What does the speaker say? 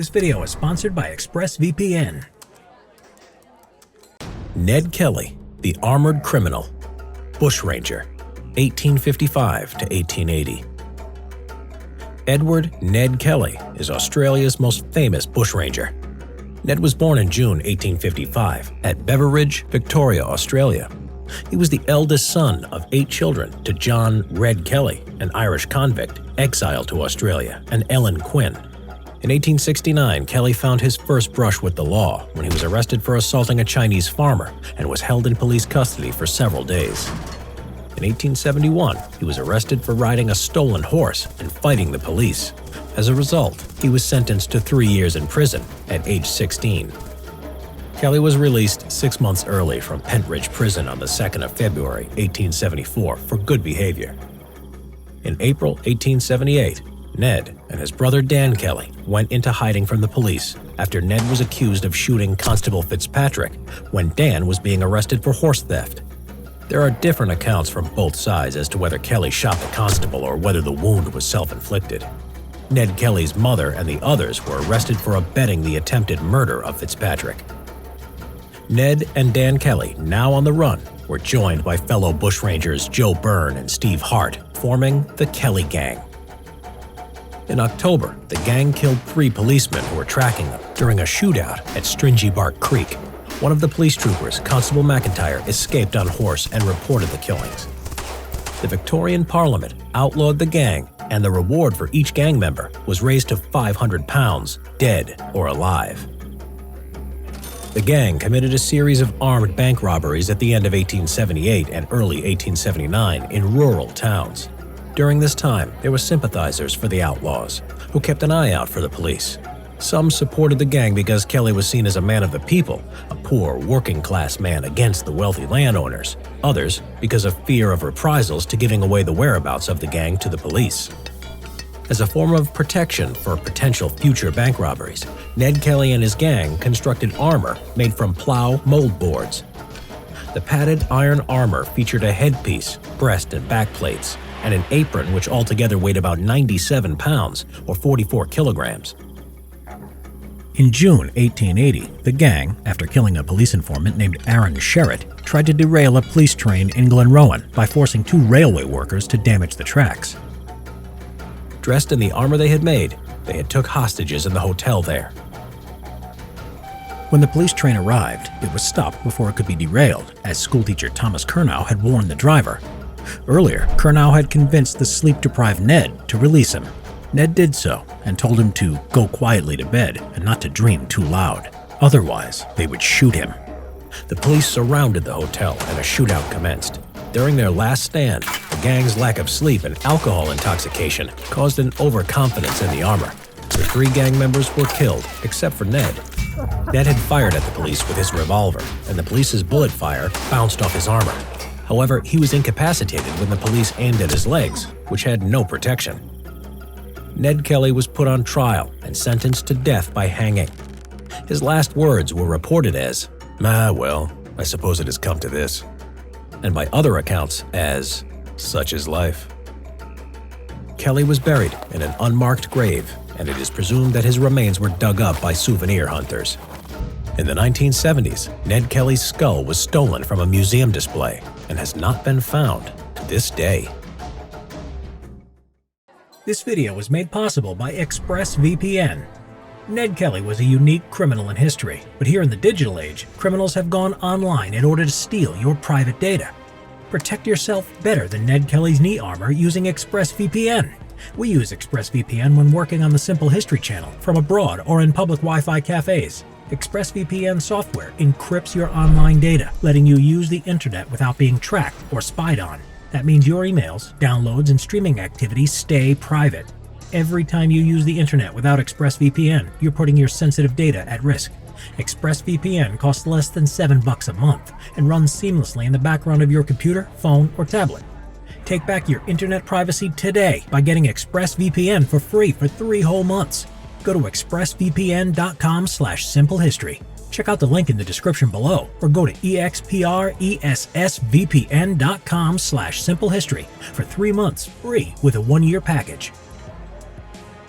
This video is sponsored by Express VPN. Ned Kelly, the Armored Criminal, Bushranger, 1855 to 1880. Edward Ned Kelly is Australia's most famous bushranger. Ned was born in June 1855 at Beveridge, Victoria, Australia. He was the eldest son of 8 children to John "Red" Kelly, an Irish convict exiled to Australia, and Ellen Quinn. In 1869, Kelly found his first brush with the law when he was arrested for assaulting a Chinese farmer and was held in police custody for several days. In 1871, he was arrested for riding a stolen horse and fighting the police. As a result, he was sentenced to 3 years in prison at age 16. Kelly was released 6 months early from Pentridge Prison on the 2nd of February, 1874 for good behavior. In April 1878, Ned and his brother Dan Kelly went into hiding from the police after Ned was accused of shooting Constable Fitzpatrick when Dan was being arrested for horse theft. There are different accounts from both sides as to whether Kelly shot the constable or whether the wound was self-inflicted. Ned Kelly's mother and the others were arrested for abetting the attempted murder of Fitzpatrick. Ned and Dan Kelly, now on the run, were joined by fellow bushrangers Joe Byrne and Steve Hart, forming the Kelly Gang. In October, the gang killed 3 policemen who were tracking them during a shootout at Stringy Bark Creek. One of the police troopers, Constable McIntyre, escaped on horse and reported the killings. The Victorian Parliament outlawed the gang, and the reward for each gang member was raised to £500, dead or alive. The gang committed a series of armed bank robberies at the end of 1878 and early 1879 in rural towns. During this time, there were sympathizers for the outlaws, who kept an eye out for the police. Some supported the gang because Kelly was seen as a man of the people, a poor, working-class man against the wealthy landowners. Others because of fear of reprisals to giving away the whereabouts of the gang to the police. As a form of protection for potential future bank robberies, Ned Kelly and his gang constructed armor made from plow mould-boards. The padded iron armor featured a headpiece, breast and back plates, and an apron which altogether weighed about 97 pounds or 44 kilograms. In June 1880, the gang, after killing a police informant named Aaron Sherritt, tried to derail a police train in Glenrowan by forcing 2 railway workers to damage the tracks. Dressed in the armor they had took hostages in the hotel there. When the police train arrived, it was stopped before it could be derailed, as schoolteacher Thomas Curnow had warned the driver. Earlier, Curnow had convinced the sleep-deprived Ned to release him. Ned did so and told him to go quietly to bed and not to dream too loud. Otherwise, they would shoot him. The police surrounded the hotel and a shootout commenced. During their last stand, the gang's lack of sleep and alcohol intoxication caused an overconfidence in the armor. The 3 gang members were killed, except for Ned. Ned had fired at the police with his revolver, and the police's bullet fire bounced off his armor. However, he was incapacitated when the police aimed at his legs, which had no protection. Ned Kelly was put on trial and sentenced to death by hanging. His last words were reported as, well, I suppose it has come to this," and by other accounts as, "Such is life." Kelly was buried in an unmarked grave, and it is presumed that his remains were dug up by souvenir hunters. In the 1970s, Ned Kelly's skull was stolen from a museum display and has not been found to this day. This video was made possible by Express VPN. Ned Kelly was a unique criminal in history, but here in the digital age, criminals have gone online in order to steal your private data. Protect yourself better than Ned Kelly's knee armor using Express VPN. We use Express VPN when working on the Simple History channel, from abroad or in public Wi-Fi cafes. ExpressVPN software encrypts your online data, letting you use the internet without being tracked or spied on. That means your emails, downloads, and streaming activities stay private. Every time you use the internet without ExpressVPN, you're putting your sensitive data at risk. ExpressVPN costs less than $7 a month and runs seamlessly in the background of your computer, phone, or tablet. Take back your internet privacy today by getting ExpressVPN for free for 3 whole months. Go to expressvpn.com/simplehistory. Check out the link in the description below, or go to expressvpn.com/simplehistory for 3 months free with a 1-year package.